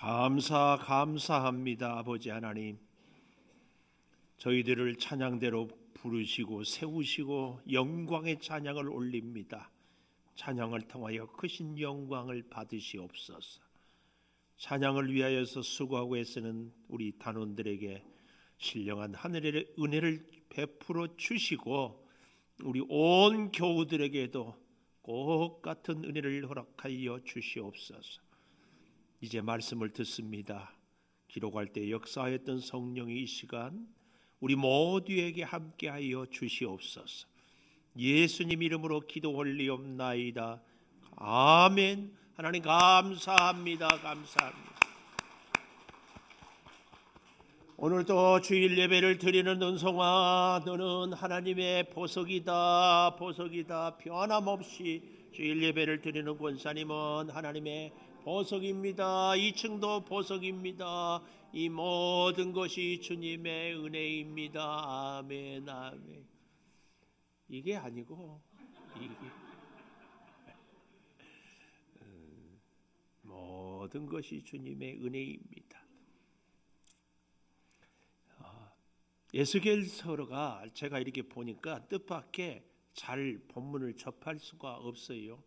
감사합니다. 아버지 하나님, 저희들을 찬양대로 부르시고 세우시고 영광의 찬양을 올립니다. 찬양을 통하여 크신 영광을 받으시옵소서. 찬양을 위하여서 수고하고 애쓰는 우리 단원들에게 신령한 하늘의 은혜를 베풀어 주시고 우리 온 교우들에게도 꼭 같은 은혜를 허락하여 주시옵소서. 이제 말씀을 듣습니다. 기록할 때 역사하였던 성령이 이 시간 우리 모두에게 함께하여 주시옵소서. 예수님 이름으로 기도 올리옵나이다. 아멘. 하나님 감사합니다. 오늘도 주일 예배를 드리는 은송아, 너는 하나님의 보석이다. 변함없이 주일 예배를 드리는 권사님은 하나님의 보석입니다. 2층도 보석입니다. 이 모든 것이 주님의 은혜입니다. 아멘. 이게 아니고 모든 것이 주님의 은혜입니다. 에스겔서가 제가 이렇게 보니까 뜻밖의 잘 본문을 접할 수가 없어요.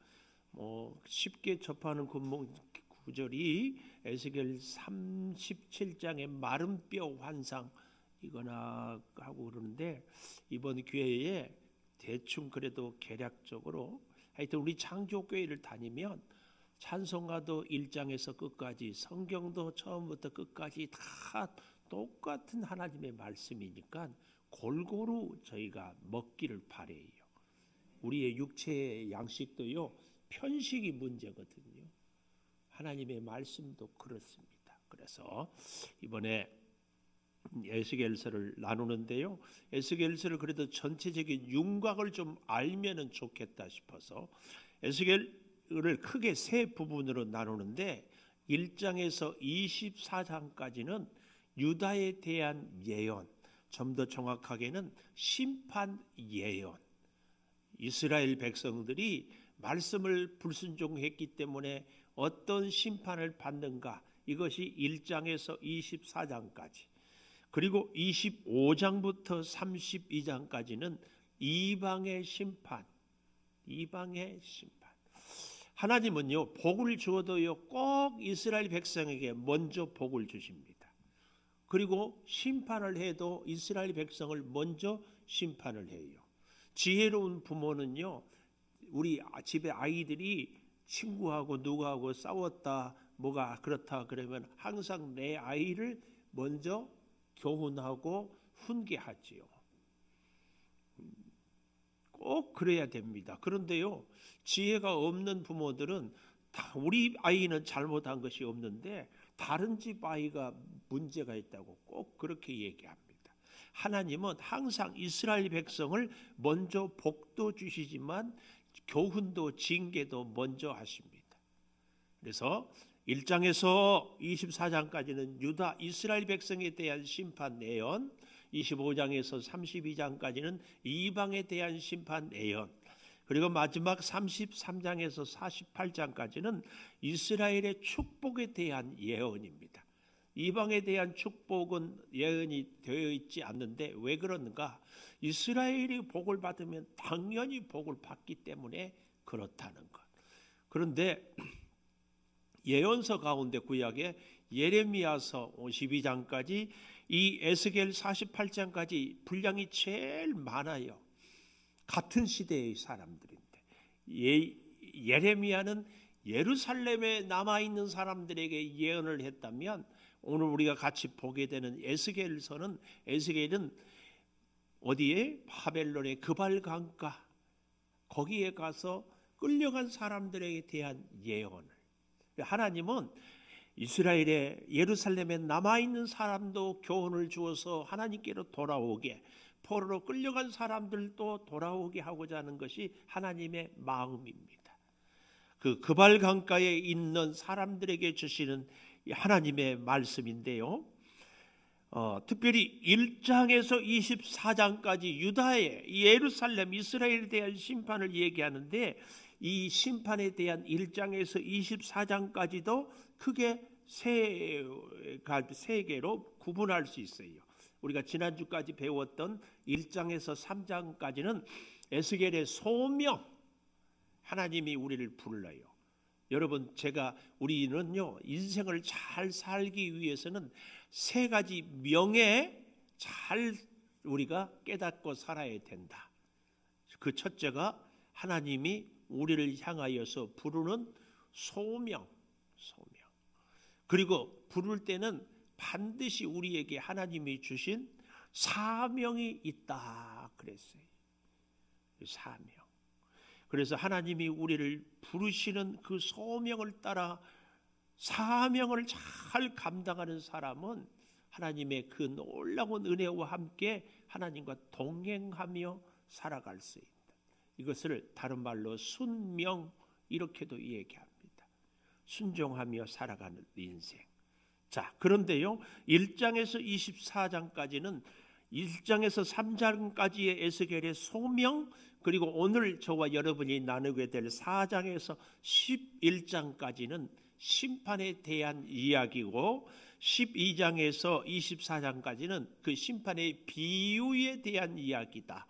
쉽게 접하는 구절이 에스겔 37장의 마른 뼈 환상 이거나 하고 그러는데, 이번 기회에 대충 그래도 개략적으로 하여튼 우리 창조교회를 다니면 찬송가도 1장에서 끝까지, 성경도 처음부터 끝까지 다 똑같은 하나님의 말씀이니까 골고루 저희가 먹기를 바래요. 우리의 육체의 양식도요, 편식이 문제거든요. 하나님의 말씀도 그렇습니다. 그래서 이번에 에스겔서를 나누는데요, 에스겔서를 그래도 전체적인 윤곽을 좀 알면은 좋겠다 싶어서 에스겔을 크게 세 부분으로 나누는데, 1장에서 24장까지는 유다에 대한 예언, 좀 더 정확하게는 심판 예언. 이스라엘 백성들이 말씀을 불순종했기 때문에 어떤 심판을 받는가, 이것이 1장에서 24장까지. 그리고 25장부터 32장까지는 이방의 심판. 하나님은요, 복을 주어도요, 꼭 이스라엘 백성에게 먼저 복을 주십니다. 그리고 심판을 해도 이스라엘 백성을 먼저 심판을 해요. 지혜로운 부모는요, 우리 집에 아이들이 친구하고 누구하고 싸웠다, 뭐가 그렇다 그러면 항상 내 아이를 먼저 교훈하고 훈계하지요. 꼭 그래야 됩니다. 그런데요, 지혜가 없는 부모들은 다 우리 아이는 잘못한 것이 없는데 다른 집 아이가 문제가 있다고 꼭 그렇게 얘기합니다. 하나님은 항상 이스라엘 백성을 먼저 복도 주시지만 교훈도 징계도 먼저 하십니다. 그래서 1장에서 24장까지는 유다 이스라엘 백성에 대한 심판 예언, 25장에서 32장까지는 이방에 대한 심판 예언, 그리고 마지막 33장에서 48장까지는 이스라엘의 축복에 대한 예언입니다. 이방에 대한 축복은 예언이 되어 있지 않는데 왜 그런가? 이스라엘이 복을 받으면 당연히 복을 받기 때문에 그렇다는 것. 그런데 예언서 가운데 구약에 예레미야서 52장까지 이 에스겔 48장까지 분량이 제일 많아요. 같은 시대의 사람들인데 예레미야는 예루살렘에 남아있는 사람들에게 예언을 했다면, 오늘 우리가 같이 보게 되는 에스겔은 어디에? 바벨론의 그발 강가, 거기에 가서 끌려간 사람들에 대한 예언을. 하나님은 이스라엘의 예루살렘에 남아있는 사람도 교훈을 주어서 하나님께로 돌아오게, 포로로 끌려간 사람들도 돌아오게 하고자 하는 것이 하나님의 마음입니다. 그 그발 강가에 있는 사람들에게 주시는 하나님의 말씀인데요, 특별히 1장에서 24장까지 유다의 예루살렘 이스라엘에 대한 심판을 얘기하는데, 이 심판에 대한 1장에서 24장까지도 크게 세 개로 구분할 수 있어요. 우리가 지난주까지 배웠던 1장에서 3장까지는 에스겔의 소명, 하나님이 우리를 불러요. 여러분, 우리는요, 인생을 잘 살기 위해서는 세 가지 명예 잘 우리가 깨닫고 살아야 된다. 그 첫째가 하나님이 우리를 향하여서 부르는 소명. 그리고 부를 때는 반드시 우리에게 하나님이 주신 사명이 있다 그랬어요. 사명. 그래서 하나님이 우리를 부르시는 그 소명을 따라 사명을 잘 감당하는 사람은 하나님의 그 놀라운 은혜와 함께 하나님과 동행하며 살아갈 수 있다. 이것을 다른 말로 순명 이렇게도 얘기합니다. 순종하며 살아가는 인생. 자, 그런데요, 1장에서 24장까지는 1장에서 3장까지의 에스겔의 소명, 그리고 오늘 저와 여러분이 나누게 될 4장에서 11장까지는 심판에 대한 이야기고, 12장에서 24장까지는 그 심판의 비유에 대한 이야기다.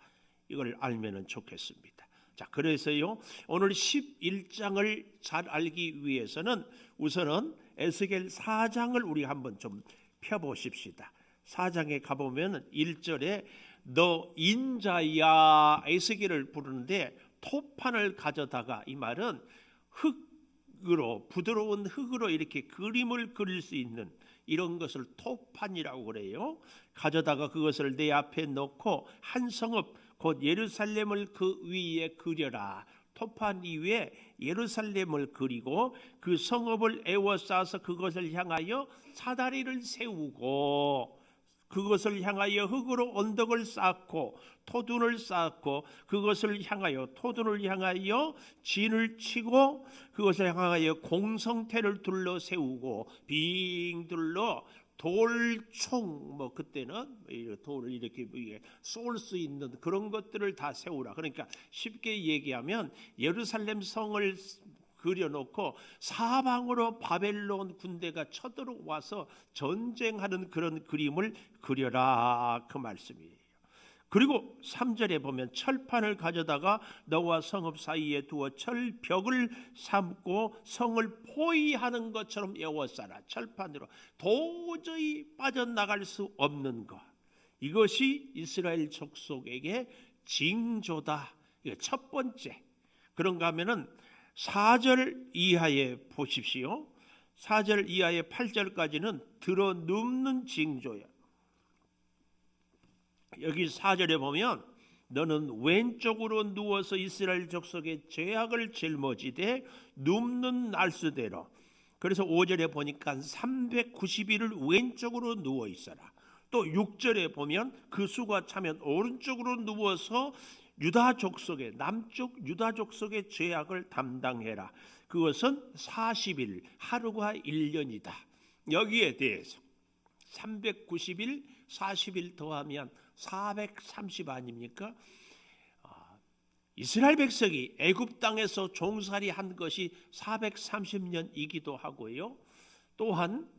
이걸 알면 좋겠습니다. 자, 그래서요, 오늘 11장을 잘 알기 위해서는 우선은 에스겔 4장을 우리 한번 좀 펴보십시다. 4장에 가보면 1절에 너 인자야 에스겔을 부르는데 토판을 가져다가, 이 말은 흙으로, 부드러운 흙으로 이렇게 그림을 그릴 수 있는 이런 것을 토판이라고 그래요. 가져다가 그것을 내 앞에 놓고 한 성읍 곧 예루살렘을 그 위에 그려라. 토판 위에 예루살렘을 그리고 그 성읍을 에워싸서 그것을 향하여 사다리를 세우고, 그것을 향하여 흙으로 언덕을 쌓고 토둔을 쌓고, 그것을 향하여 토둔을 향하여 진을 치고, 그것을 향하여 공성태를 둘러 세우고, 빙 둘러 돌총, 그때는 돌을 이렇게 쏠 수 있는 그런 것들을 다 세우라. 그러니까 쉽게 얘기하면 예루살렘 성을 그려놓고 사방으로 바벨론 군대가 쳐들어와서 전쟁하는 그런 그림을 그려라, 그 말씀이에요. 그리고 3절에 보면 철판을 가져다가 너와 성읍 사이에 두어 철벽을 삼고 성을 포위하는 것처럼 에워싸라. 철판으로 도저히 빠져나갈 수 없는 것, 이것이 이스라엘 족속에게 징조다. 이게 첫 번째. 그런가 하면은 4절 이하에 보십시오. 4절 이하의 8절까지는 들어 눕는 징조야. 여기 4절에 보면 너는 왼쪽으로 누워서 이스라엘 족속의 죄악을 짊어지되 눕는 날수대로. 그래서 5절에 보니까 390일을 왼쪽으로 누워 있어라. 또 6절에 보면 그 수가 차면 오른쪽으로 누워서 유다 족속의, 남쪽 유다 족속의 죄악을 담당해라. 그것은 40일, 하루가 1년이다. 여기에 대해서 390일, 40일 더하면 430 아닙니까? 이스라엘 백성이 애굽 땅에서 종살이 한 것이 430년이기도 하고요. 또한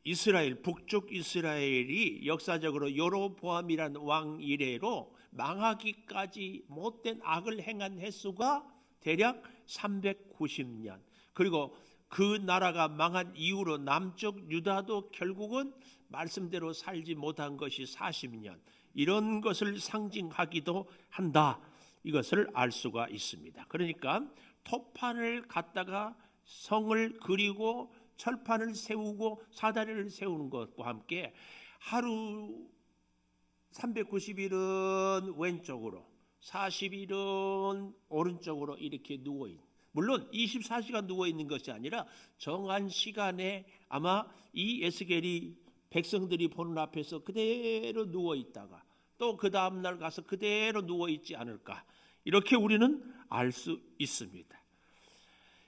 이스라엘, 북쪽 이스라엘이 역사적으로 여로보암이라는 왕 이래로 망하기까지 못된 악을 행한 횟수가 대략 390년. 그리고 그 나라가 망한 이후로 남쪽 유다도 결국은 말씀대로 살지 못한 것이 40년. 이런 것을 상징하기도 한다. 이것을 알 수가 있습니다. 그러니까 토판을 갖다가 성을 그리고 철판을 세우고 사다리를 세우는 것과 함께 하루 390일은 왼쪽으로, 40일은 오른쪽으로 이렇게 누워있는, 물론 24시간 누워있는 것이 아니라 정한 시간에 아마 이 에스겔이 백성들이 보는 앞에서 그대로 누워있다가 또 그 다음날 가서 그대로 누워있지 않을까, 이렇게 우리는 알 수 있습니다.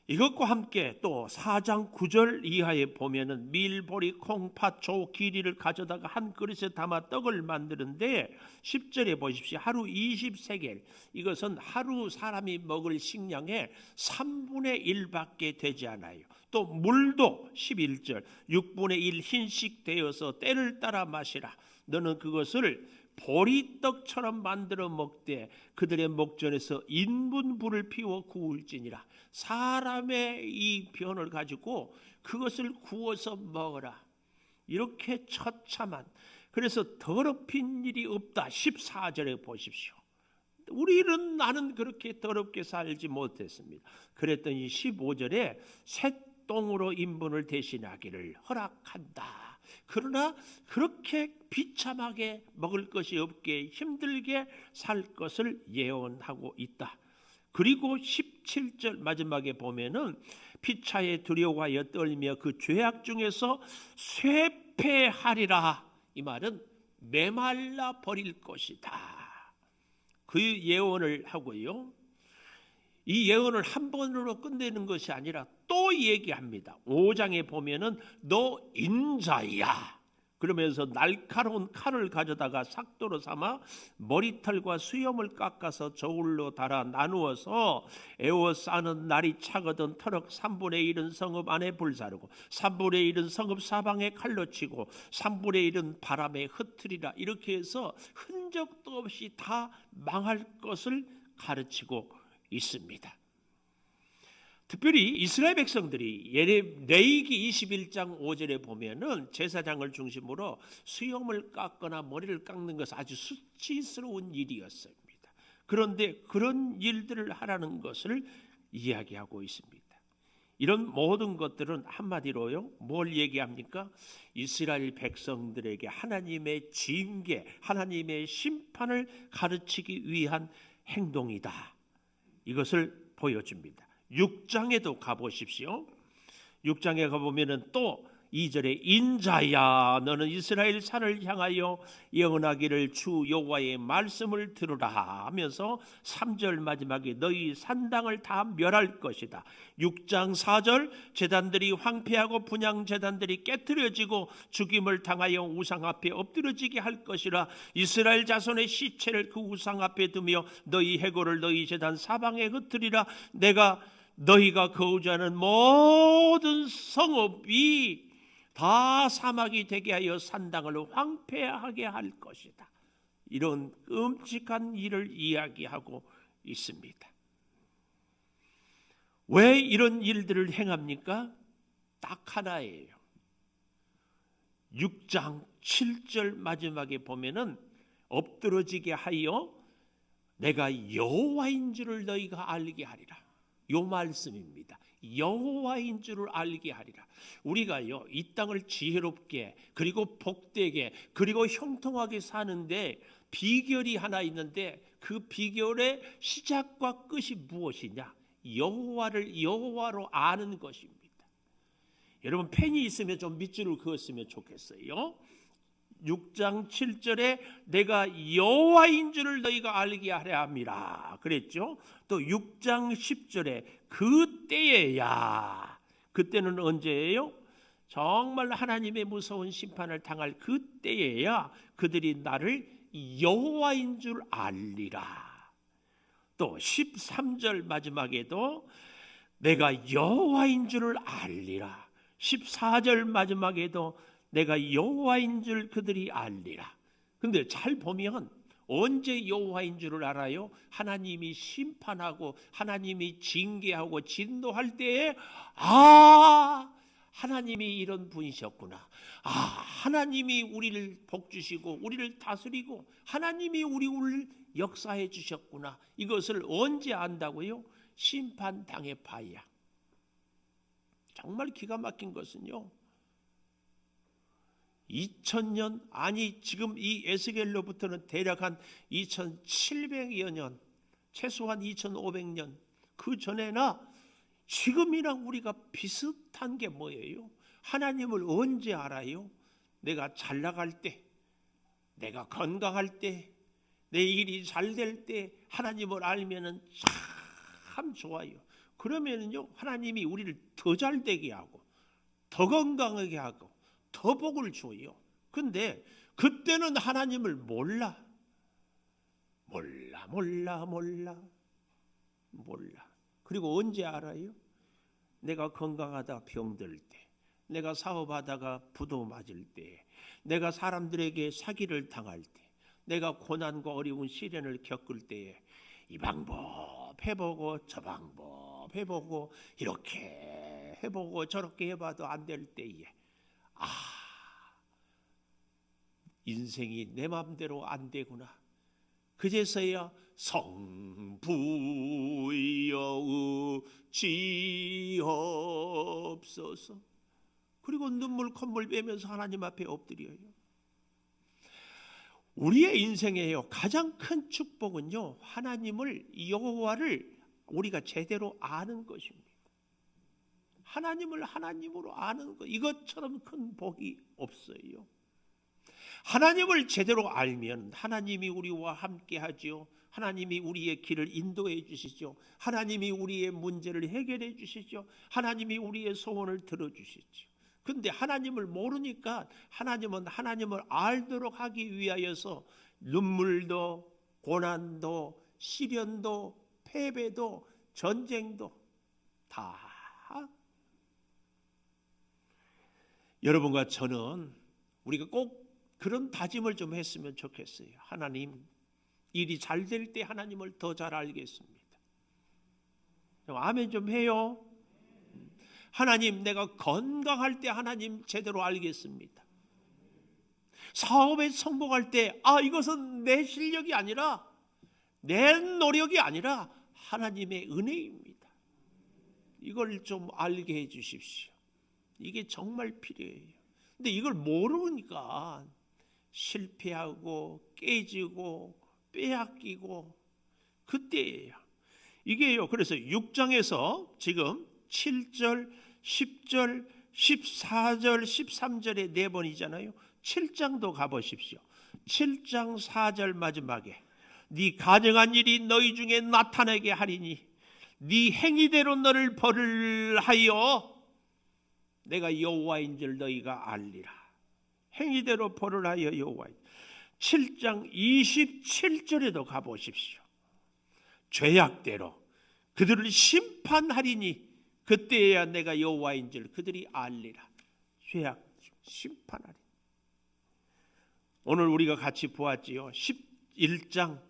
이것과 함께 또 4장 9절 이하에 보면은 밀, 보리, 콩, 팥, 조, 기리를 가져다가 한 그릇에 담아 떡을 만드는데 10절에 보십시오. 하루 20세겔. 이것은 하루 사람이 먹을 식량의 3분의 1밖에 되지 않아요. 또 물도 11절 6분의 1 흰식 되어서 때를 따라 마시라. 너는 그것을 보리떡처럼 만들어 먹되 그들의 목전에서 인분불을 피워 구울지니라. 사람의 이 변을 가지고 그것을 구워서 먹어라. 이렇게 처참한, 그래서 더럽힌 일이 없다. 14절에 보십시오. 우리는 나는 그렇게 더럽게 살지 못했습니다. 그랬더니 15절에 새똥으로 인분을 대신하기를 허락한다. 그러나 그렇게 비참하게 먹을 것이 없게 힘들게 살 것을 예언하고 있다. 그리고 17절 마지막에 보면은 피차에 두려워하여 떨며 그 죄악 중에서 쇠폐하리라. 이 말은 메말라 버릴 것이다. 그 예언을 하고요. 이 예언을 한 번으로 끝내는 것이 아니라 또 얘기합니다. 5장에 보면은 너 인자야. 그러면서 날카로운 칼을 가져다가 삭도로 삼아 머리털과 수염을 깎아서 저울로 달아 나누어서 에워싸는 날이 차거든 터럭 3분의 1은 성읍 안에 불사르고 3분의 1은 성읍 사방에 칼로 치고 3분의 1은 바람에 흩트리라. 이렇게 해서 흔적도 없이 다 망할 것을 가르치고 있습니다. 특별히 이스라엘 백성들이 레위기 21장 5절에 보면은 제사장을 중심으로 수염을 깎거나 머리를 깎는 것은 아주 수치스러운 일이었습니다. 그런데 그런 일들을 하라는 것을 이야기하고 있습니다. 이런 모든 것들은 한마디로요, 뭘 얘기합니까? 이스라엘 백성들에게 하나님의 징계, 하나님의 심판을 가르치기 위한 행동이다. 이것을 보여줍니다. 6장에도 가보십시오. 6장에 가보면은 또 2절에 인자야 너는 이스라엘 산을 향하여 예언하기를 주 여호와의 말씀을 들으라 하면서 3절 마지막에 너희 산당을 다 멸할 것이다. 6장 4절 제단들이 황폐하고 분향 제단들이 깨트려지고 죽임을 당하여 우상 앞에 엎드러지게 할 것이라. 이스라엘 자손의 시체를 그 우상 앞에 두며 너희 해골을 너희 제단 사방에 흩으리라. 내가 너희가 거주하는 모든 성읍이 다 사막이 되게 하여 산당을 황폐하게 할 것이다. 이런 끔찍한 일을 이야기하고 있습니다. 왜 이런 일들을 행합니까? 딱 하나예요. 6장 7절 마지막에 보면은 엎드러지게 하여 내가 여호와인 줄을 너희가 알게 하리라. 요 말씀입니다. 여호와인 줄을 알게 하리라. 우리가요 이 땅을 지혜롭게 그리고 복되게 그리고 형통하게 사는데 비결이 하나 있는데 그 비결의 시작과 끝이 무엇이냐? 여호와를 여호와로 아는 것입니다. 여러분 펜이 있으면 좀 밑줄을 그었으면 좋겠어요. 6장 7절에 내가 여호와인 줄을 너희가 알게 하려 함이라 그랬죠. 또 6장 10절에 그때에야, 그때는 언제예요? 정말 하나님의 무서운 심판을 당할 그때에야 그들이 나를 여호와인 줄 알리라. 또 13절 마지막에도 내가 여호와인 줄을 알리라. 14절 마지막에도 내가 여호와인 줄 그들이 알리라. 근데 잘 보면 언제 여호와인 줄을 알아요? 하나님이 심판하고 하나님이 징계하고 진노할 때에 하나님이 이런 분이셨구나. 하나님이 우리를 복주시고 우리를 다스리고 하나님이 우리를 역사해 주셨구나. 이것을 언제 안다고요? 심판당해 봐야. 정말 기가 막힌 것은요, 2000년 아니 지금 이 에스겔로부터는 대략 한 2700여 년, 최소한 2500년 그 전에나 지금이나 우리가 비슷한 게 뭐예요? 하나님을 언제 알아요? 내가 잘 나갈 때, 내가 건강할 때, 내 일이 잘 될 때 하나님을 알면은 참 좋아요. 그러면은요 하나님이 우리를 더 잘 되게 하고 더 건강하게 하고 더 복을 줘요. 근데 그때는 하나님을 몰라. 그리고 언제 알아요? 내가 건강하다 병들 때, 내가 사업하다가 부도 맞을 때, 내가 사람들에게 사기를 당할 때, 내가 고난과 어려운 시련을 겪을 때에 이 방법 해보고 저 방법 해보고 이렇게 해보고 저렇게 해봐도 안 될 때에 인생이 내 마음대로 안 되구나. 그제서야 성부여의지옵소서. 그리고 눈물 콧물 빼면서 하나님 앞에 엎드려요. 우리의 인생에요 가장 큰 축복은요 하나님을 여호와를 우리가 제대로 아는 것입니다. 하나님을 하나님으로 아는 것, 이것처럼 큰 복이 없어요. 하나님을 제대로 알면 하나님이 우리와 함께 하죠. 하나님이 우리의 길을 인도해 주시죠. 하나님이 우리의 문제를 해결해 주시죠. 하나님이 우리의 소원을 들어주시죠. 근데 하나님을 모르니까 하나님은 하나님을 알도록 하기 위하여서 눈물도 고난도 시련도 패배도 전쟁도 다 여러분과 저는 우리가 꼭 그런 다짐을 좀 했으면 좋겠어요. 하나님, 일이 잘 될 때 하나님을 더 잘 알겠습니다. 아멘 좀 해요. 하나님, 내가 건강할 때 하나님 제대로 알겠습니다. 사업에 성공할 때 이것은 내 실력이 아니라 내 노력이 아니라 하나님의 은혜입니다. 이걸 좀 알게 해 주십시오. 이게 정말 필요해요. 근데 이걸 모르니까 실패하고 깨지고 빼앗기고 그때예요. 이게요. 그래서 6장에서 지금 7절, 10절, 14절, 13절에 4번이잖아요. 7장도 가보십시오. 7장 4절 마지막에 네 가정한 일이 너희 중에 나타나게 하리니 네 행위대로 너를 벌을하여 내가 여호와인 줄 너희가 알리라. 행위대로 벌을하여 여호와인. 7장 27절에도 가보십시오. 죄악대로 그들을 심판하리니 그때야 내가 여호와인 줄 그들이 알리라. 죄악 심판하리. 오늘 우리가 같이 보았지요. 11장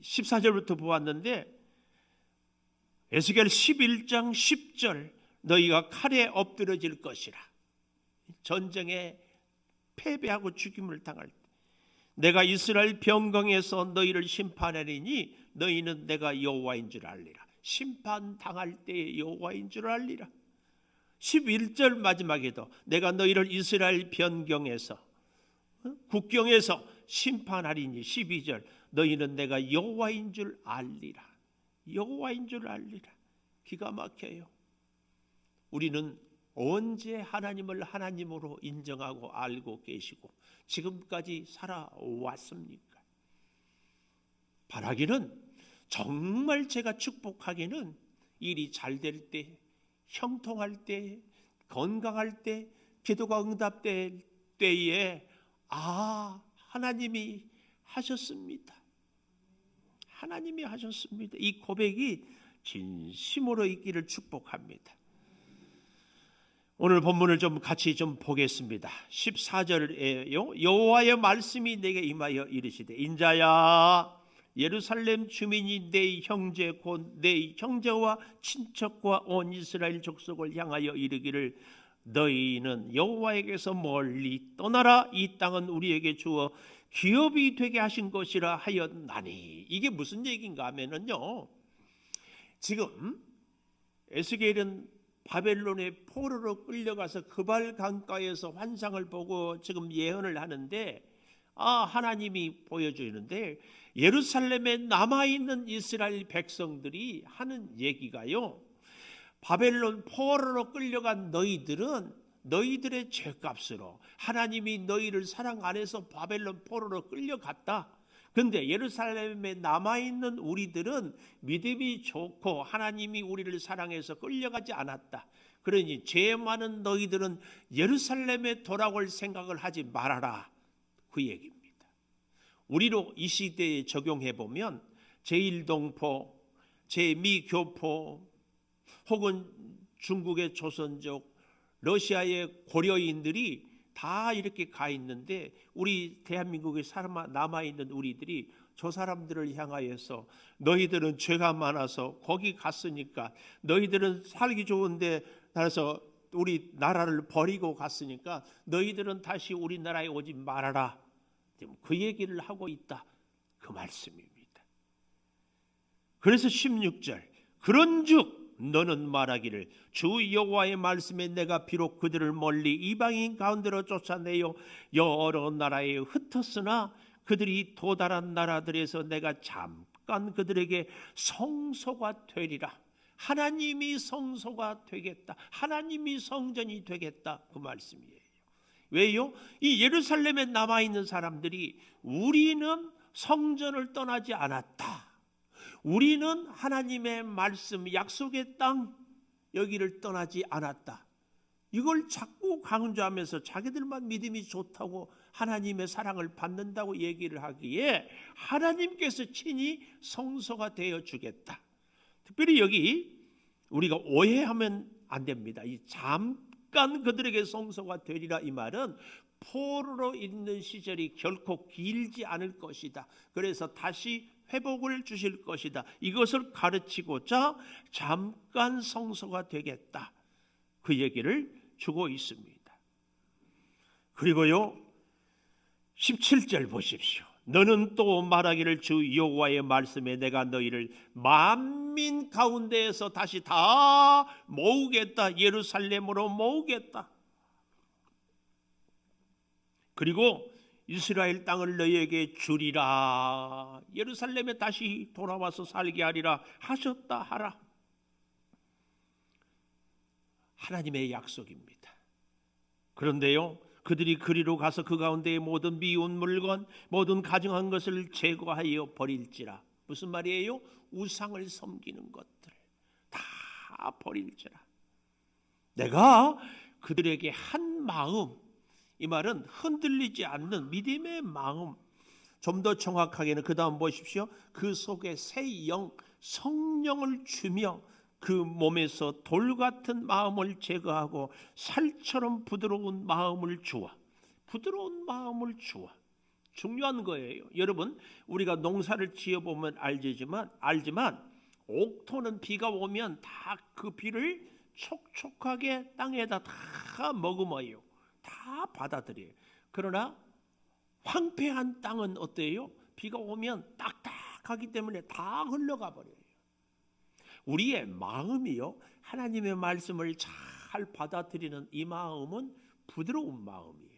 14절부터 보았는데 에스겔 11장 10절 너희가 칼에 엎드러질 것이라. 전쟁에 패배하고 죽임을 당할 때 내가 이스라엘 병거에서 너희를 심판하리니 너희는 내가 여호와인 줄 알리라. 심판당할 때의 여호와인 줄 알리라. 11절 마지막에도 내가 너희를 이스라엘 변경에서 국경에서 심판하리니 12절 너희는 내가 여호와인 줄 알리라. 여호와인 줄 알리라. 기가 막혀요. 우리는 언제 하나님을 하나님으로 인정하고 알고 계시고 지금까지 살아왔습니까? 바라기는 정말 제가 축복하기는 일이 잘 될 때, 형통할 때, 건강할 때, 기도가 응답될 때에 하나님이 하셨습니다. 하나님이 하셨습니다. 이 고백이 진심으로 있기를 축복합니다. 오늘 본문을 좀 같이 좀 보겠습니다. 14절에요. 여호와의 말씀이 내게 임하여 이르시되 인자야 예루살렘 주민이 내 형제 곧 내 형제와 친척과 온 이스라엘 족속을 향하여 이르기를 너희는 여호와에게서 멀리 떠나라. 이 땅은 우리에게 주어 기업이 되게 하신 것이라 하였나니. 이게 무슨 얘기인가 하면은요, 지금 에스겔은 바벨론의 포로로 끌려가서 그발 강가에서 환상을 보고 지금 예언을 하는데 하나님이 보여주는데 예루살렘에 남아있는 이스라엘 백성들이 하는 얘기가요, 바벨론 포로로 끌려간 너희들은 너희들의 죄값으로 하나님이 너희를 사랑 안에서 바벨론 포로로 끌려갔다. 그런데 예루살렘에 남아있는 우리들은 믿음이 좋고 하나님이 우리를 사랑해서 끌려가지 않았다. 그러니 죄 많은 너희들은 예루살렘에 돌아올 생각을 하지 말아라. 그 얘기입니다. 우리로 이 시대에 적용해 보면 제1동포, 제2교포, 혹은 중국의 조선족, 러시아의 고려인들이 다 이렇게 가 있는데 우리 대한민국에 남아있는 우리들이 저 사람들을 향하여서 너희들은 죄가 많아서 거기 갔으니까, 너희들은 살기 좋은데 나서 우리 나라를 버리고 갔으니까 너희들은 다시 우리나라에 오지 말아라, 그 얘기를 하고 있다, 그 말씀입니다. 그래서 16절, 그런즉 너는 말하기를 주 여호와의 말씀에 내가 비록 그들을 멀리 이방인 가운데로 쫓아내어 여러 나라에 흩었으나 그들이 도달한 나라들에서 내가 잠깐 그들에게 성소가 되리라. 하나님이 성소가 되겠다, 하나님이 성전이 되겠다, 그 말씀이에요. 왜요? 이 예루살렘에 남아있는 사람들이 우리는 성전을 떠나지 않았다, 우리는 하나님의 말씀, 약속의 땅 여기를 떠나지 않았다, 이걸 자꾸 강조하면서 자기들만 믿음이 좋다고 하나님의 사랑을 받는다고 얘기를 하기에 하나님께서 친히 성소가 되어 주겠다. 특별히 여기 우리가 오해하면 안 됩니다. 이 잠깐 그들에게 성소가 되리라, 이 말은 포로로 있는 시절이 결코 길지 않을 것이다, 그래서 다시 회복을 주실 것이다, 이것을 가르치고자 잠깐 성소가 되겠다, 그 얘기를 주고 있습니다. 그리고요 17절 보십시오. 너는 또 말하기를 주 여호와의 말씀에 내가 너희를 만민 가운데에서 다시 다 모으겠다, 예루살렘으로 모으겠다. 그리고 이스라엘 땅을 너희에게 주리라, 예루살렘에 다시 돌아와서 살게 하리라 하셨다 하라. 하나님의 약속입니다. 그런데요 그들이 그리로 가서 그 가운데의 모든 미운 물건, 모든 가증한 것을 제거하여 버릴지라. 무슨 말이에요? 우상을 섬기는 것들 다 버릴지라. 내가 그들에게 한 마음, 이 말은 흔들리지 않는 믿음의 마음. 좀 더 정확하게는 그 다음 보십시오. 그 속에 새 영, 성령을 주며 그 몸에서 돌 같은 마음을 제거하고 살처럼 부드러운 마음을 주어. 부드러운 마음을 주어. 중요한 거예요. 여러분, 우리가 농사를 지어보면 알지만 옥토는 비가 오면 다 그 비를 촉촉하게 땅에다 다 머금어요. 다 받아들여요. 그러나 황폐한 땅은 어때요? 비가 오면 딱딱하기 때문에 다 흘러가 버려요. 우리의 마음이요, 하나님의 말씀을 잘 받아들이는 이 마음은 부드러운 마음이에요.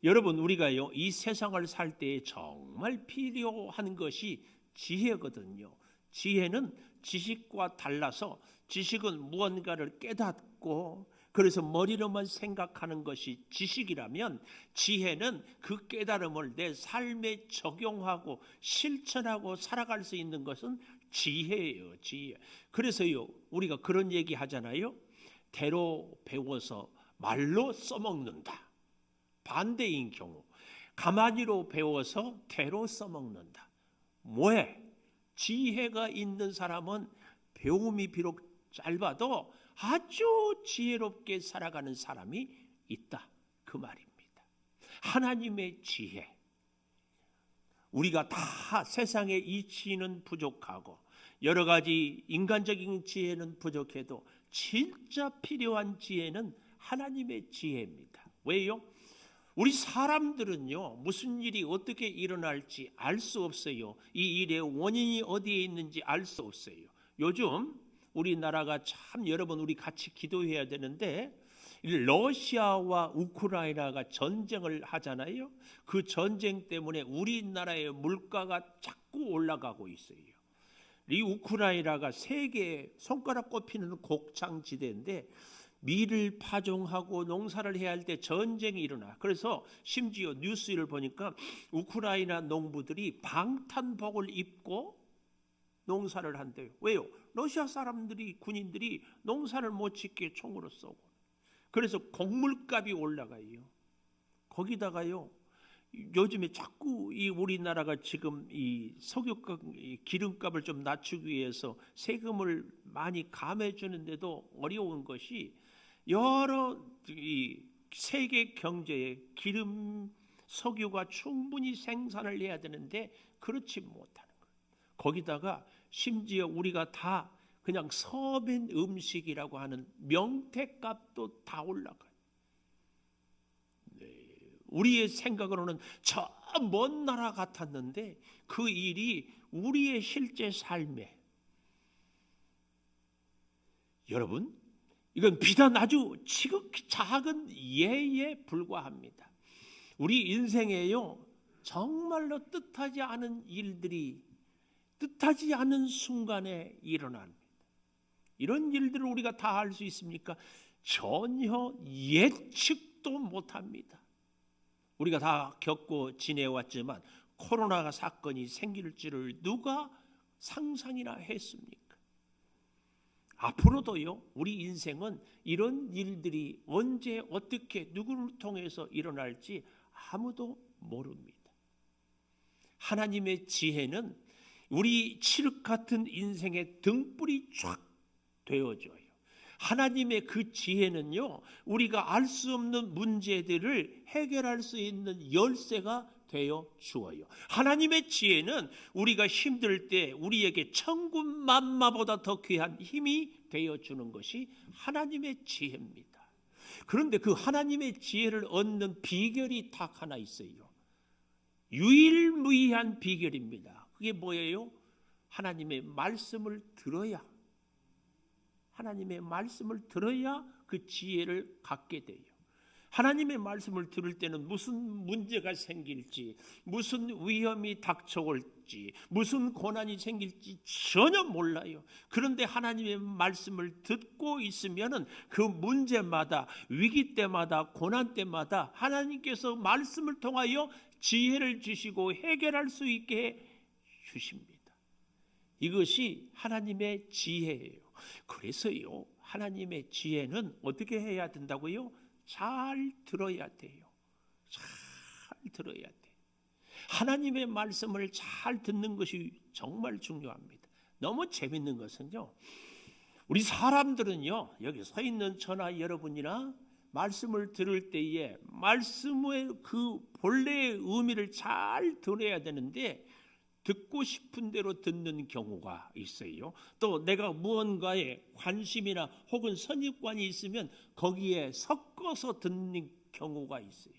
여러분, 우리가요 이 세상을 살 때 정말 필요한 것이 지혜거든요. 지혜는 지식과 달라서, 지식은 무언가를 깨닫고 그래서 머리로만 생각하는 것이 지식이라면, 지혜는 그 깨달음을 내 삶에 적용하고 실천하고 살아갈 수 있는 것은 지혜예요, 지혜. 그래서요 우리가 그런 얘기 하잖아요. 대로 배워서 말로 써먹는다. 반대인 경우, 가만히로 배워서 대로 써먹는다. 뭐해? 지혜가 있는 사람은 배움이 비록 짧아도 아주 지혜롭게 살아가는 사람이 있다, 그 말입니다. 하나님의 지혜. 우리가 다 세상의 이치는 부족하고 여러 가지 인간적인 지혜는 부족해도 진짜 필요한 지혜는 하나님의 지혜입니다. 왜요? 우리 사람들은요 무슨 일이 어떻게 일어날지 알 수 없어요. 이 일의 원인이 어디에 있는지 알 수 없어요. 요즘 우리나라가 참, 여러분 우리 같이 기도해야 되는데, 러시아와 우크라이나가 전쟁을 하잖아요. 그 전쟁 때문에 우리나라의 물가가 자꾸 올라가고 있어요. 이 우크라이나가 세계 손가락 꼽히는 곡창지대인데 밀을 파종하고 농사를 해야 할 때 전쟁이 일어나. 그래서 심지어 뉴스를 보니까 우크라이나 농부들이 방탄복을 입고 농사를 한대요. 왜요? 러시아 사람들이, 군인들이 농사를 못 짓게 총으로 쏘고. 그래서 곡물값이 올라가요. 거기다가요 요즘에 자꾸 이 우리나라가 지금 이 석유값, 이 기름값을 좀 낮추기 위해서 세금을 많이 감해 주는데도 어려운 것이 여러 이 세계 경제에 기름, 석유가 충분히 생산을 해야 되는데 그렇지 못하는 거예요. 거기다가 심지어 우리가 다 그냥 서민 음식이라고 하는 명태값도 다 올라가요. 우리의 생각으로는 저 먼 나라 같았는데 그 일이 우리의 실제 삶에, 여러분, 이건 비단 아주 지극히 작은 예에 불과합니다. 우리 인생에요, 정말로 뜻하지 않은 일들이 뜻하지 않은 순간에 일어납니다. 이런 일들을 우리가 다 알 수 있습니까? 전혀 예측도 못합니다. 우리가 다 겪고 지내왔지만 코로나 사건이 생길 줄을 누가 상상이나 했습니까? 앞으로도요, 우리 인생은 이런 일들이 언제 어떻게 누구를 통해서 일어날지 아무도 모릅니다. 하나님의 지혜는 우리 칠흑 같은 인생의 등불이 쫙 되어줘요. 하나님의 그 지혜는요, 우리가 알 수 없는 문제들을 해결할 수 있는 열쇠가 되어 주어요. 하나님의 지혜는 우리가 힘들 때 우리에게 천군 만마보다 더 귀한 힘이 되어 주는 것이 하나님의 지혜입니다. 그런데 그 하나님의 지혜를 얻는 비결이 딱 하나 있어요. 유일무이한 비결입니다. 그게 뭐예요? 하나님의 말씀을 들어야, 하나님의 말씀을 들어야 그 지혜를 갖게 돼요. 하나님의 말씀을 들을 때는 무슨 문제가 생길지, 무슨 위험이 닥쳐올지, 무슨 고난이 생길지 전혀 몰라요. 그런데 하나님의 말씀을 듣고 있으면은 그 문제마다, 위기 때마다, 고난 때마다 하나님께서 말씀을 통하여 지혜를 주시고 해결할 수 있게 주십니다. 이것이 하나님의 지혜예요. 그래서요, 하나님의 지혜는 어떻게 해야 된다고요? 잘 들어야 돼요. 잘 들어야 돼요. 하나님의 말씀을 잘 듣는 것이 정말 중요합니다. 너무 재밌는 것은요, 우리 사람들은요, 여기 서 있는 저나 여러분이나 말씀을 들을 때에 말씀의 그 본래의 의미를 잘 들어야 되는데 듣고 싶은 대로 듣는 경우가 있어요. 또 내가 무언가에 관심이나 혹은 선입관이 있으면 거기에 섞어서 듣는 경우가 있어요.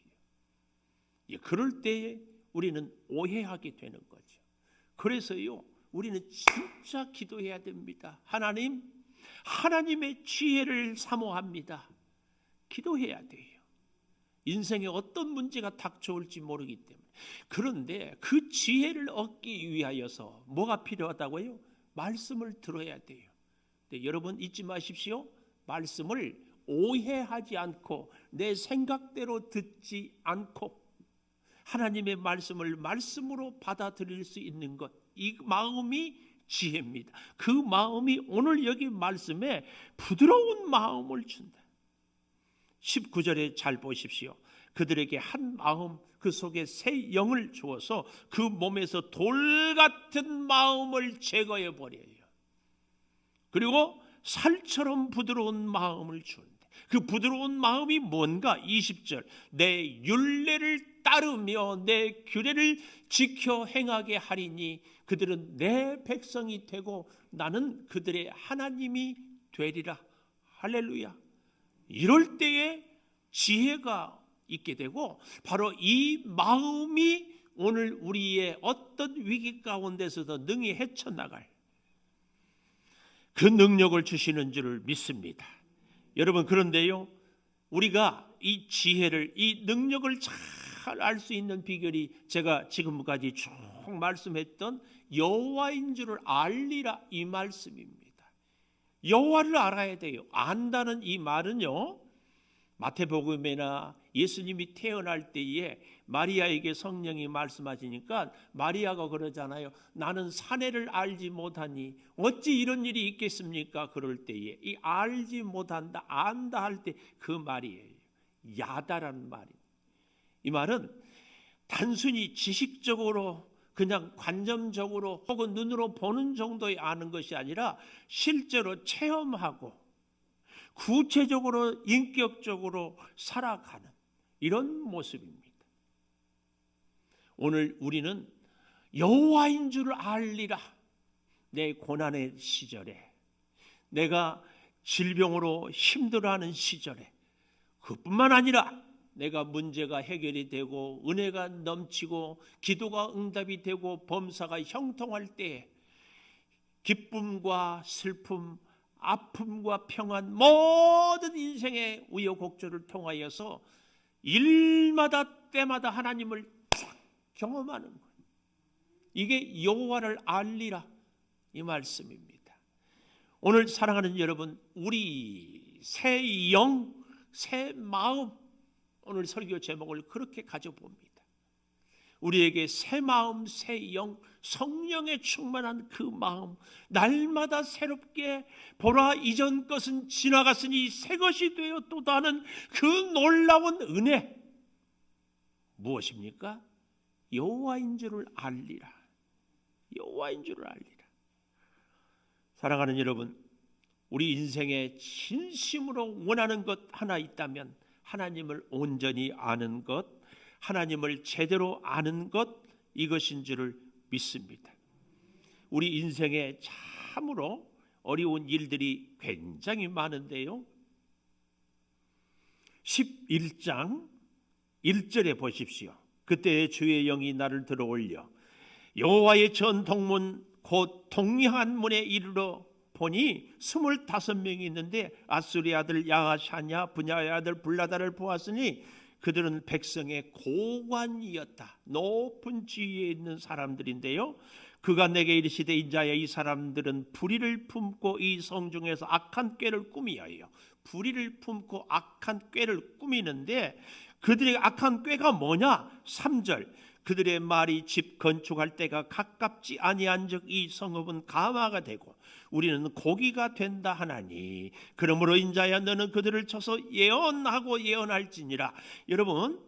그럴 때에 우리는 오해하게 되는 거죠. 그래서요, 우리는 진짜 기도해야 됩니다. 하나님, 하나님의 지혜를 사모합니다. 기도해야 돼요. 인생에 어떤 문제가 닥쳐올지 모르기 때문에. 그런데 그 지혜를 얻기 위하여서 뭐가 필요하다고요? 말씀을 들어야 돼요. 근데 여러분 잊지 마십시오. 말씀을 오해하지 않고 내 생각대로 듣지 않고 하나님의 말씀을 말씀으로 받아들일 수 있는 것, 이 마음이 지혜입니다. 그 마음이 오늘 여기 말씀에 부드러운 마음을 준다. 19절에 잘 보십시오. 그들에게 한 마음, 그 속에 새 영을 주어서 그 몸에서 돌 같은 마음을 제거해 버려요. 그리고 살처럼 부드러운 마음을 주는데 그 부드러운 마음이 뭔가? 20절, 내 율례를 따르며 내 규례를 지켜 행하게 하리니 그들은 내 백성이 되고 나는 그들의 하나님이 되리라. 할렐루야. 이럴 때에 지혜가 있게 되고 바로 이 마음이 오늘 우리의 어떤 위기 가운데서도 능히 헤쳐나갈 그 능력을 주시는 줄을 믿습니다. 여러분, 그런데요, 우리가 이 지혜를, 이 능력을 잘 알 수 있는 비결이 제가 지금까지 쭉 말씀했던 여호와인 줄을 알리라, 이 말씀입니다. 여호와를 알아야 돼요. 안다는 이 말은요, 마태복음에나 예수님이 태어날 때에 마리아에게 성령이 말씀하시니까 마리아가 그러잖아요. 나는 사내를 알지 못하니 어찌 이런 일이 있겠습니까? 그럴 때에 이 알지 못한다, 안다 할 때 그 말이에요. 야다라는 말이에요. 이 말은 단순히 지식적으로 그냥 관점적으로 혹은 눈으로 보는 정도의 아는 것이 아니라 실제로 체험하고 구체적으로 인격적으로 살아가는 이런 모습입니다. 오늘 우리는 여호와인 줄 알리라. 내 고난의 시절에, 내가 질병으로 힘들어하는 시절에, 그뿐만 아니라 내가 문제가 해결이 되고 은혜가 넘치고 기도가 응답이 되고 범사가 형통할 때에 기쁨과 슬픔, 아픔과 평안, 모든 인생의 우여곡절을 통하여서 일마다 때마다 하나님을 쫙 경험하는 거예요. 이게 여호와를 알리라 이 말씀입니다. 오늘 사랑하는 여러분, 우리 새 영, 새 마음, 오늘 설교 제목을 그렇게 가져봅니다. 우리에게 새 마음, 새 영, 성령에 충만한 그 마음, 날마다 새롭게 보라 이전 것은 지나갔으니 새 것이 되어 또 다른 그 놀라운 은혜, 무엇입니까? 여호와인 줄을 알리라. 여호와인 줄을 알리라. 사랑하는 여러분, 우리 인생에 진심으로 원하는 것 하나 있다면 하나님을 온전히 아는 것, 하나님을 제대로 아는 것, 이것인 줄을 믿습니다. 우리 인생에 참으로 어려운 일들이 굉장히 많은데요, 11장 1절에 보십시오. 그때 주의 영이 나를 들어올려 여호와의 전통문 곧 동리한 문에 이르러 보니 25명이 있는데 아수리 아들 야하샤냐 분야의 아들 블라다를 보았으니 그들은 백성의 고관이었다. 높은 지위에 있는 사람들인데요, 그가 내게 이르시되 인자야, 이 사람들은 불의를 품고 이 성중에서 악한 꾀를 꾸미어요. 불의를 품고 악한 꾀를 꾸미는데 그들의 악한 꾀가 뭐냐? 3절, 그들의 말이 집 건축할 때가 가깝지 아니한즉 이 성읍은 가마가 되고 우리는 고기가 된다 하나니 그러므로 인자야 너는 그들을 쳐서 예언하고 예언할지니라. 여러분,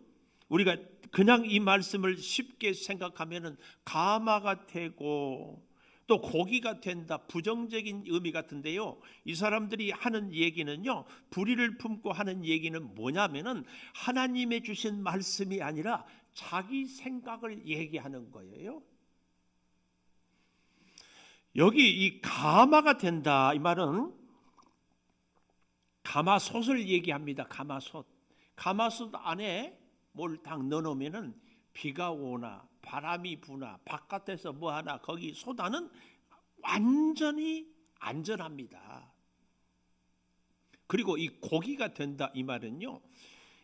우리가 그냥 이 말씀을 쉽게 생각하면은 가마가 되고 또 고기가 된다, 부정적인 의미 같은데요, 이 사람들이 하는 얘기는요, 불의를 품고 하는 얘기는 뭐냐면은 하나님의 주신 말씀이 아니라 자기 생각을 얘기하는 거예요. 여기 이 가마가 된다, 이 말은 가마솥을 얘기합니다. 가마솥. 가마솥 안에 뭘 딱 넣어놓으면은 비가 오나 바람이 부나 바깥에서 뭐 하나 거기 쏟아는 완전히 안전합니다. 그리고 이 고기가 된다, 이 말은요,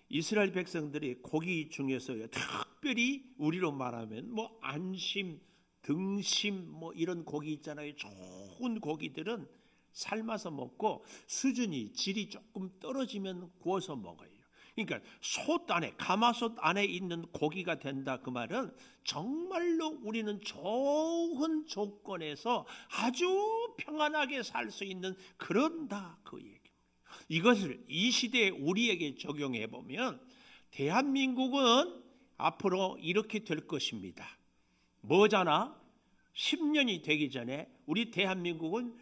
이스라엘 백성들이 고기 중에서 특별히 우리로 말하면 뭐 안심, 등심 뭐 이런 고기 있잖아요. 좋은 고기들은 삶아서 먹고 수준이 질이 조금 떨어지면 구워서 먹어요. 그러니까 솥 안에, 가마솥 안에 있는 고기가 된다, 그 말은 정말로 우리는 좋은 조건에서 아주 평안하게 살 수 있는 그런다, 그 얘기입니다. 이것을 이 시대에 우리에게 적용해 보면 대한민국은 앞으로 이렇게 될 것입니다. 뭐잖아? 10년이 되기 전에 우리 대한민국은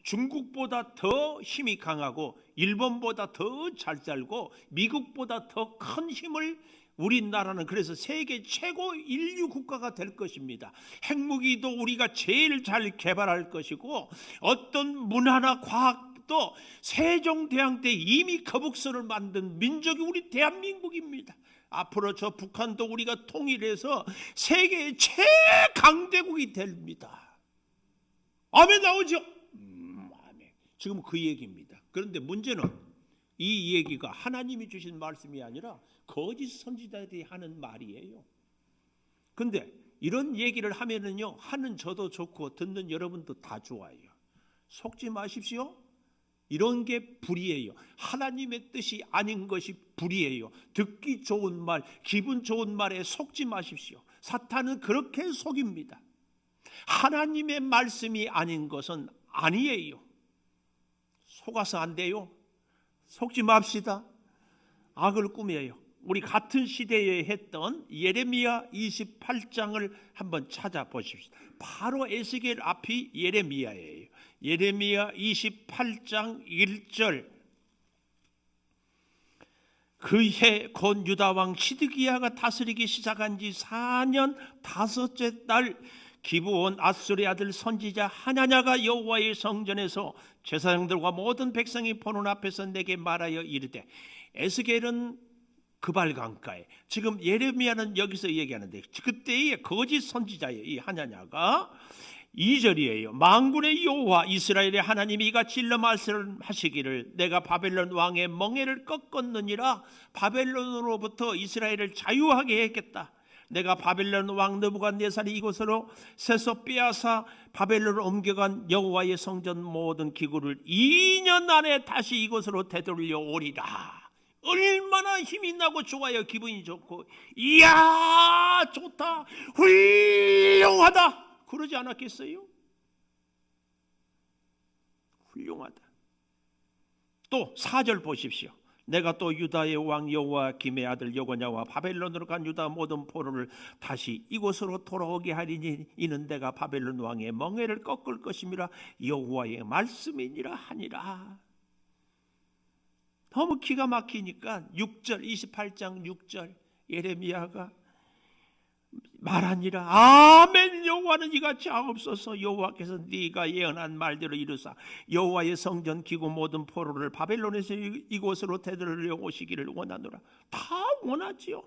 중국보다 더 힘이 강하고 일본보다 더 잘 살고 미국보다 더 큰 힘을, 우리나라는 그래서 세계 최고 인류 국가가 될 것입니다. 핵무기도 우리가 제일 잘 개발할 것이고 어떤 문화나 과학도 세종대왕 때 이미 거북선을 만든 민족이 우리 대한민국입니다. 앞으로 저 북한도 우리가 통일해서 세계의 최강대국이 됩니다. 아멘 나오죠? 아멘. 지금 그 얘기입니다. 그런데 문제는 이 얘기가 하나님이 주신 말씀이 아니라 거짓 선지자들이 하는 말이에요. 그런데 이런 얘기를 하면은요, 하는 저도 좋고 듣는 여러분도 다 좋아요. 속지 마십시오. 이런 게 불이에요. 하나님의 뜻이 아닌 것이 불이에요. 듣기 좋은 말, 기분 좋은 말에 속지 마십시오. 사탄은 그렇게 속입니다. 하나님의 말씀이 아닌 것은 아니에요. 속아서 안 돼요. 속지 맙시다. 악을 꾸며요. 우리 같은 시대에 했던 예레미야 28장을 한번 찾아보십시오. 바로 에스겔 앞이 예레미야예요. 예레미야 28장 1절. 그해 곧 유다 왕 시드기야가 다스리기 시작한 지 4년 다섯째 달 기브온 앗술의 아들 선지자 하냐냐가 여호와의 성전에서 제사장들과 모든 백성이 보는 앞에서 내게 말하여 이르되, 에스겔은 그발 강가에, 지금 예레미야는 여기서 얘기하는데 그때의 거짓 선지자의 이 하냐냐가 2절이에요. 만군의 여호와 이스라엘의 하나님이 이같이 일러 말씀하시기를, 내가 바벨론 왕의 멍에를 꺾었느니라. 바벨론으로부터 이스라엘을 자유하게 했겠다. 내가 바벨론 왕 느부갓네살이 이곳으로 세서 빼앗아 바벨론으로 옮겨간 여호와의 성전 모든 기구를 2년 안에 다시 이곳으로 되돌려 오리라. 얼마나 힘이 나고 좋아요. 기분이 좋고, 이야 좋다, 훌륭하다, 그러지 않았겠어요? 훌륭하다. 또 4절 보십시오. 내가 또 유다의 왕 여호야김의 아들 여고냐와 바벨론으로 간 유다 모든 포로를 다시 이곳으로 돌아오게 하리니 이는 내가 바벨론 왕의 멍에를 꺾을 것임이라 여호와의 말씀이니라 하니라. 너무 기가 막히니까 6절, 28장 6절 예레미야가 말하니라. 아멘. 여호와는 이같이 하옵소서. 여호와께서 네가 예언한 말대로 이루사 여호와의 성전 기구 모든 포로를 바벨론에서 이곳으로 되돌려 오시기를 원하노라. 다 원하지요.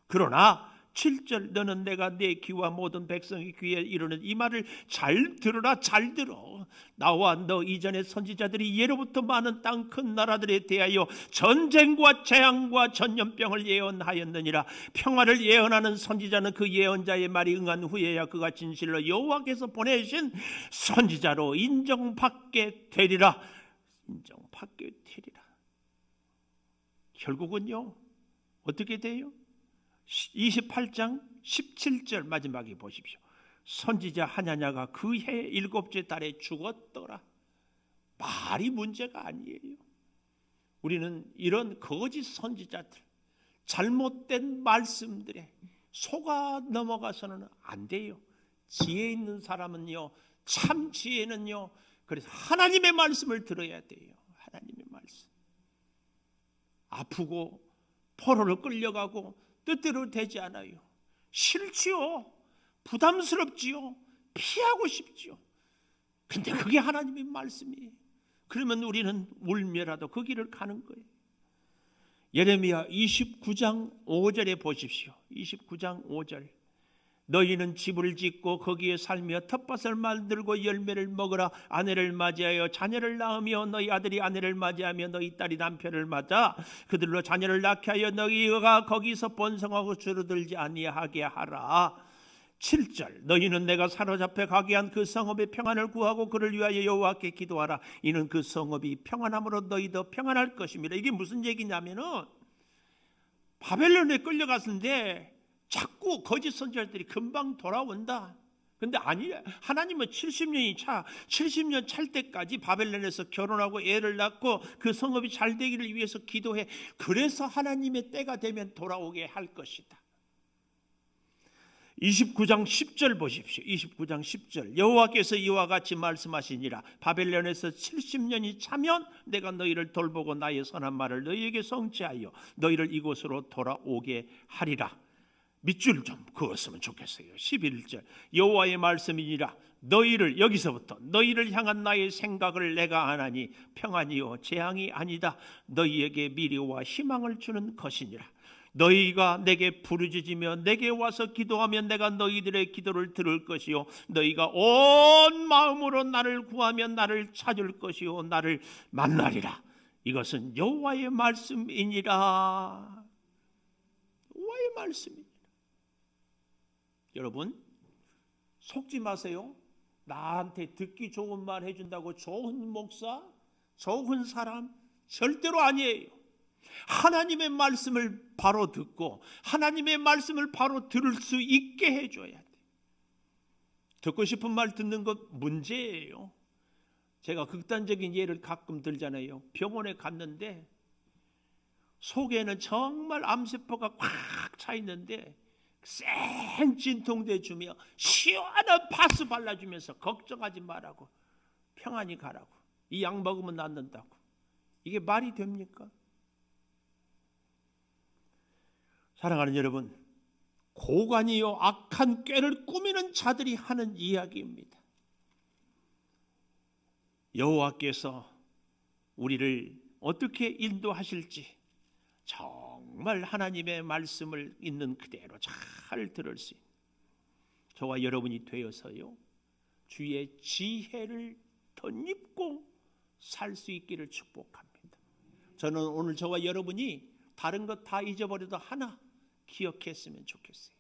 그러나 7절, 너는 내가 내 귀와 모든 백성의 귀에 이르는 이 말을 잘 들으라. 잘 들어. 나와 너 이전의 선지자들이 예로부터 많은 땅 큰 나라들에 대하여 전쟁과 재앙과 전염병을 예언하였느니라. 평화를 예언하는 선지자는 그 예언자의 말이 응한 후에야 그가 진실로 여호와께서 보내신 선지자로 인정받게 되리라. 인정받게 되리라. 결국은요 어떻게 돼요? 28장 17절 마지막에 보십시오. 선지자 하냐냐가 그해 7째 달에 죽었더라. 말이 문제가 아니에요. 우리는 이런 거짓 선지자들, 잘못된 말씀들에 속아 넘어가서는 안 돼요. 지혜 있는 사람은요, 참 지혜는요, 그래서 하나님의 말씀을 들어야 돼요. 하나님의 말씀. 아프고 포로로 끌려가고 뜻대로 되지 않아요. 싫지요. 부담스럽지요. 피하고 싶지요. 근데 그게 하나님의 말씀이에요. 그러면 우리는 울며라도 그 길을 가는 거예요. 예레미야 29장 5절에 보십시오. 29장 5절. 너희는 집을 짓고 거기에 살며 텃밭을 만들고 열매를 먹으라. 아내를 맞이하여 자녀를 낳으며 너희 아들이 아내를 맞이하며 너희 딸이 남편을 맞아 그들로 자녀를 낳게 하여 너희가 거기서 번성하고 줄어들지 아니하게 하라. 7절. 너희는 내가 사로잡혀 가게 한 그 성읍의 평안을 구하고 그를 위하여 여호와께 기도하라. 이는 그 성읍이 평안함으로 너희도 평안할 것입니다. 이게 무슨 얘기냐면은 바벨론에 끌려갔는데 자꾸 거짓 선지자들이 금방 돌아온다. 근데 아니야. 하나님은 70년 찰 때까지 바벨론에서 결혼하고 애를 낳고 그 성읍이 잘 되기를 위해서 기도해. 그래서 하나님의 때가 되면 돌아오게 할 것이다. 29장 10절 보십시오. 29장 10절. 여호와께서 이와 같이 말씀하시니라. 바벨론에서 70년이 차면 내가 너희를 돌보고 나의 선한 말을 너희에게 성취하여 너희를 이곳으로 돌아오게 하리라. 밑줄 좀 그었으면 좋겠어요. 11절. 여호와의 말씀이니라. 너희를, 여기서부터 너희를 향한 나의 생각을 내가 아나니 평안이요 재앙이 아니다. 너희에게 미래와 희망을 주는 것이니라. 너희가 내게 부르짖으며 내게 와서 기도하면 내가 너희들의 기도를 들을 것이요 너희가 온 마음으로 나를 구하면 나를 찾을 것이요 나를 만나리라. 이것은 여호와의 말씀이니라. 여호와의 말씀이니라. 여러분 속지 마세요. 나한테 듣기 좋은 말 해준다고 좋은 목사, 좋은 사람 절대로 아니에요. 하나님의 말씀을 바로 듣고 하나님의 말씀을 바로 들을 수 있게 해줘야 돼. 듣고 싶은 말 듣는 것 문제예요. 제가 극단적인 예를 가끔 들잖아요. 병원에 갔는데 속에는 정말 암세포가 꽉 차 있는데 센 진통제 주며 시원한 파스 발라주면서 걱정하지 말라고, 평안히 가라고, 이 약 먹으면 낫는다고. 이게 말이 됩니까? 사랑하는 여러분, 고관이요 악한 꾀를 꾸미는 자들이 하는 이야기입니다. 여호와께서 우리를 어떻게 인도하실지 정말 하나님의 말씀을 있는 그대로 잘 들을 수 있는 저와 여러분이 되어서요, 주의 지혜를 덧입고 살 수 있기를 축복합니다. 저는 오늘 저와 여러분이 다른 것 다 잊어버려도 하나 기억했으면 좋겠어요.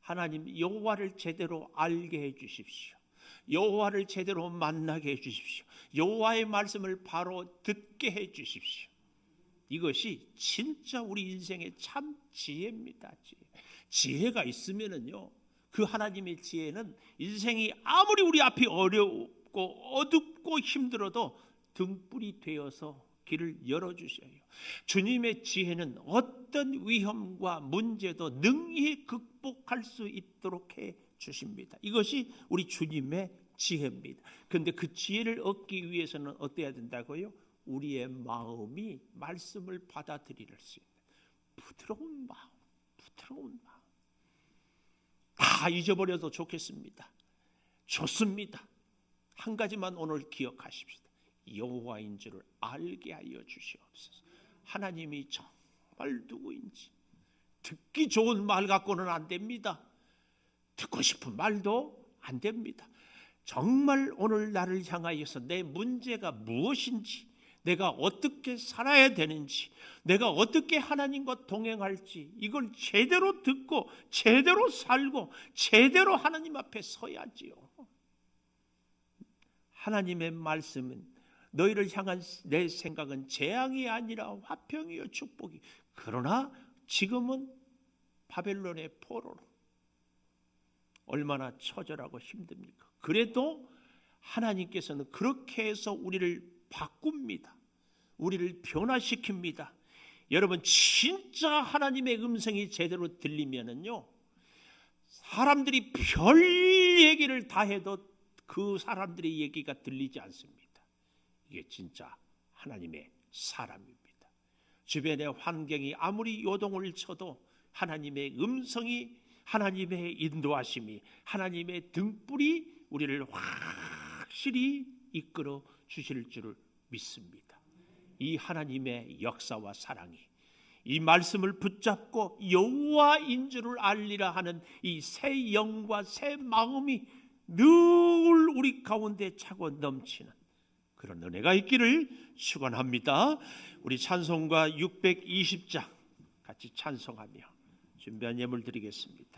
하나님 여호와를 제대로 알게 해 주십시오. 여호와를 제대로 만나게 해 주십시오. 여호와의 말씀을 바로 듣게 해 주십시오. 이것이 진짜 우리 인생의 참 지혜입니다. 지혜가 있으면은요, 그 하나님의 지혜는 인생이 아무리 우리 앞이 어렵고 어둡고 힘들어도 등불이 되어서 길을 열어주셔요. 주님의 지혜는 어떤 위험과 문제도 능히 극복할 수 있도록 해 주십니다. 이것이 우리 주님의 지혜입니다. 그런데 그 지혜를 얻기 위해서는 어때야 된다고요? 우리의 마음이 말씀을 받아들일 수 있는 부드러운 마음, 부드러운 마음. 다 잊어버려도 좋겠습니다. 좋습니다. 한 가지만 오늘 기억하십시다. 여호와인 줄을 알게 하여 주시옵소서. 하나님이 정말 누구인지 듣기 좋은 말 갖고는 안 됩니다. 듣고 싶은 말도 안 됩니다. 정말 오늘 나를 향하여서 내 문제가 무엇인지, 내가 어떻게 살아야 되는지, 내가 어떻게 하나님과 동행할지, 이걸 제대로 듣고 제대로 살고 제대로 하나님 앞에 서야지요. 하나님의 말씀은 너희를 향한 내 생각은 재앙이 아니라 화평이요 축복이. 그러나 지금은 바벨론의 포로로 얼마나 처절하고 힘듭니까? 그래도 하나님께서는 그렇게 해서 우리를 바꿉니다. 우리를 변화시킵니다. 여러분, 진짜 하나님의 음성이 제대로 들리면은요, 사람들이 별 얘기를 다 해도 그 사람들의 얘기가 들리지 않습니다. 이게 진짜 하나님의 사람입니다. 주변의 환경이 아무리 요동을 쳐도 하나님의 음성이, 하나님의 인도하심이, 하나님의 등불이 우리를 확실히 이끌어 주실 줄을 믿습니다. 이 하나님의 역사와 사랑이 이 말씀을 붙잡고 여호와인 줄을 알리라 하는 이 새 영과 새 마음이 늘 우리 가운데 차고 넘치는 그런 은혜가 있기를 축원합니다. 우리 찬송가 620장 같이 찬송하며 준비한 예물 드리겠습니다.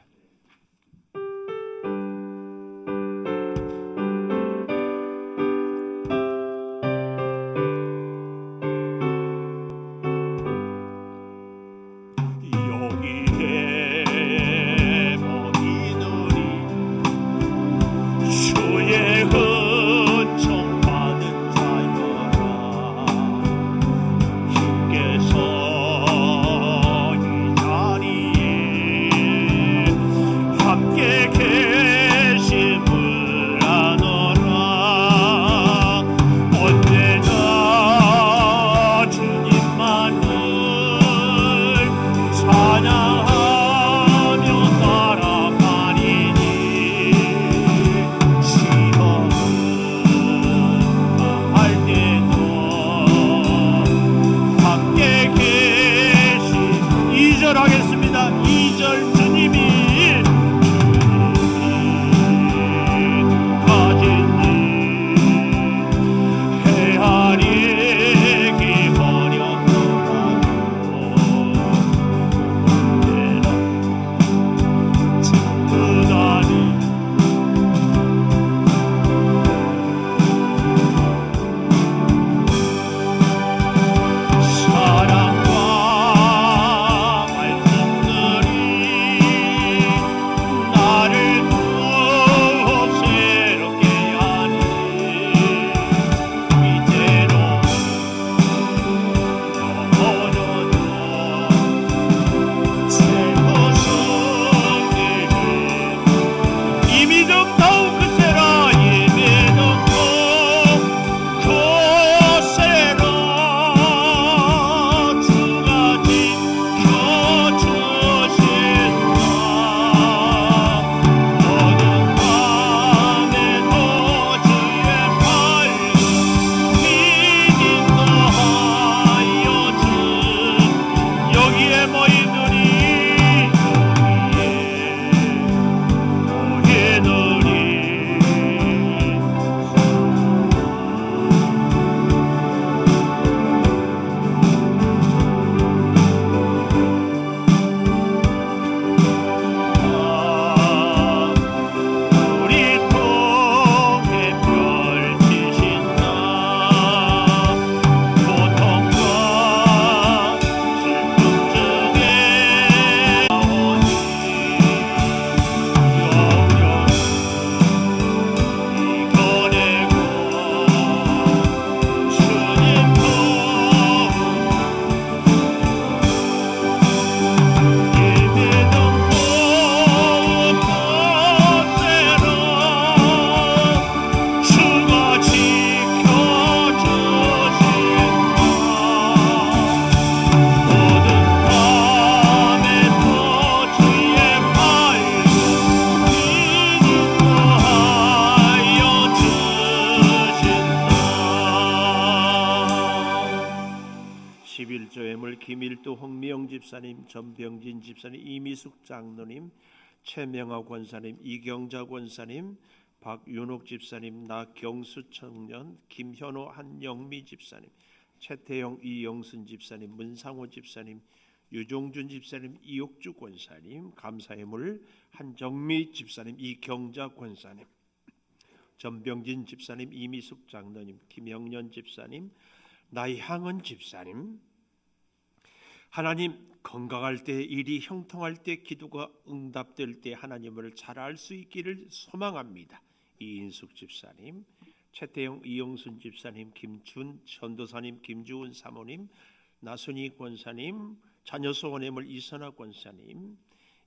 홍미영 집사님, 전병진 집사님, 이미숙 장로님, 최명하 권사님, 이경자 권사님, 박윤옥 집사님, 나경수 청년, 김현호 한영미 집사님, 최태영 이영순 집사님, 문상호 집사님, 유종준 집사님, 이옥주 권사님, 감사의 물 한정미 집사님, 이경자 권사님, 전병진 집사님, 이미숙 장로님, 김영년 집사님, 나향은 집사님, 하나님 건강할 때, 일이 형통할 때, 기도가 응답될 때 하나님을 잘 알 수 있기를 소망합니다. 이인숙 집사님, 최태영 이영순 집사님, 김준 전도사님, 김주은 사모님, 나순희 권사님, 자녀 소원해물 이선아 권사님,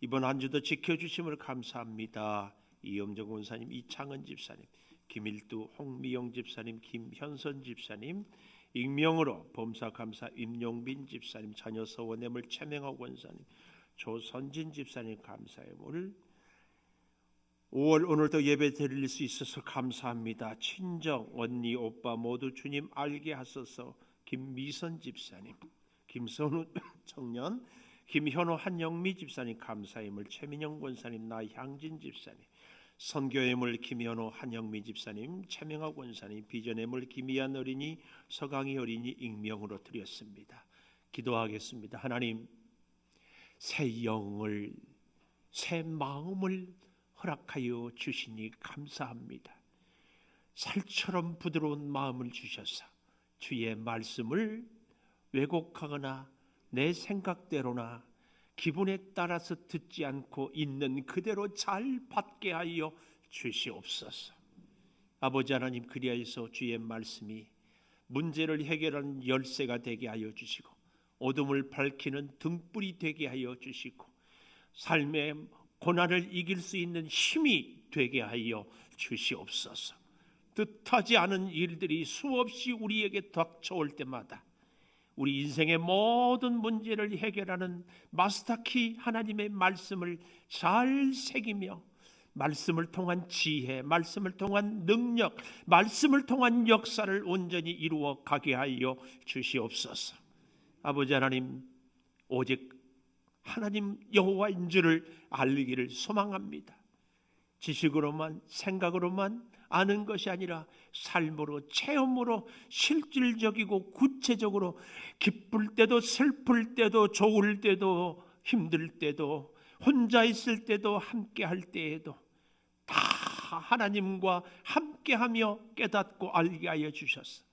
이번 한 주도 지켜주심을 감사합니다. 이영정 권사님, 이창은 집사님, 김일두 홍미영 집사님, 김현선 집사님, 익명으로 범사감사 임용빈 집사님, 자녀 소원해물 최명하 권사님, 조선진 집사님 감사의 물 5월 오늘도 예배 드릴 수 있어서 감사합니다. 친정 언니 오빠 모두 주님 알게 하소서. 김미선 집사님, 김선우 청년, 김현호 한영미 집사님 감사의 물 최민영 권사님, 나향진 집사님, 선교의 물 김현호 한영미 집사님, 최명하 권사님, 비전의 물 김희안 어린이, 서강희 어린이 익명으로 드렸습니다. 기도하겠습니다. 하나님, 새 영을, 새 마음을 허락하여 주시니 감사합니다. 살처럼 부드러운 마음을 주셔서 주의 말씀을 왜곡하거나 내 생각대로나 기분에 따라서 듣지 않고 있는 그대로 잘 받게 하여 주시옵소서. 아버지 하나님, 그리하여서 주의 말씀이 문제를 해결하는 열쇠가 되게 하여 주시고 어둠을 밝히는 등불이 되게 하여 주시고 삶의 고난을 이길 수 있는 힘이 되게 하여 주시옵소서. 뜻하지 않은 일들이 수없이 우리에게 닥쳐올 때마다 우리 인생의 모든 문제를 해결하는 마스터키 하나님의 말씀을 잘 새기며 말씀을 통한 지혜, 말씀을 통한 능력, 말씀을 통한 역사를 온전히 이루어 가게 하여 주시옵소서. 아버지 하나님, 오직 하나님 여호와인 줄을 알기를 소망합니다. 지식으로만, 생각으로만 아는 것이 아니라 삶으로, 체험으로, 실질적이고 구체적으로 기쁠 때도 슬플 때도 좋을 때도 힘들 때도 혼자 있을 때도 함께 할 때에도 다 하나님과 함께하며 깨닫고 알게 하여 주셔서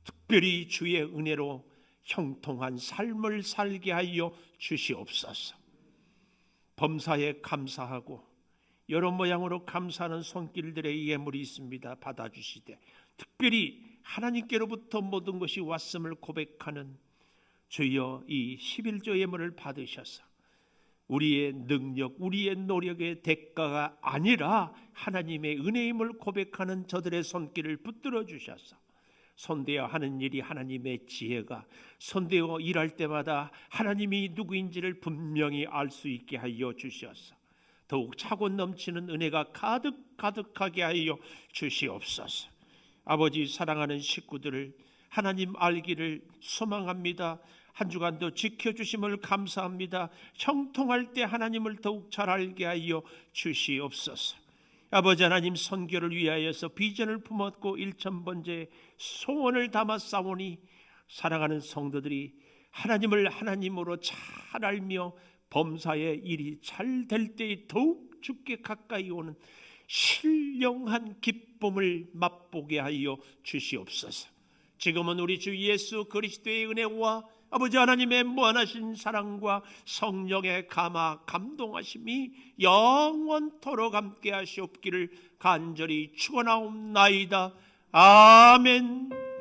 특별히 주의 은혜로 형통한 삶을 살게 하여 주시옵소서. 범사에 감사하고 여러 모양으로 감사하는 손길들의 예물이 있습니다. 받아주시되 특별히 하나님께로부터 모든 것이 왔음을 고백하는 주여 이 11조 예물을 받으셔서 우리의 능력, 우리의 노력의 대가가 아니라 하나님의 은혜임을 고백하는 저들의 손길을 붙들어 주셔서 손대어 하는 일이 하나님의 지혜가, 손대어 일할 때마다 하나님이 누구인지를 분명히 알 수 있게 하여 주셔서 더욱 차고 넘치는 은혜가 가득하게 하여 주시옵소서. 아버지, 사랑하는 식구들을 하나님 알기를 소망합니다. 한 주간도 지켜주심을 감사합니다. 형통할 때 하나님을 더욱 잘 알게 하여 주시옵소서. 아버지 하나님, 선교를 위하여서 비전을 품었고 1000번째 소원을 담아 싸우니 사랑하는 성도들이 하나님을 하나님으로 잘 알며 범사의 일이 잘 될 때에 더욱 주께 가까이 오는 신령한 기쁨을 맛보게 하여 주시옵소서. 지금은 우리 주 예수 그리스도의 은혜와 아버지 하나님의 무한하신 사랑과 성령의 감동하심이 영원토록 함께 하시옵기를 간절히 축원하옵나이다. 아멘.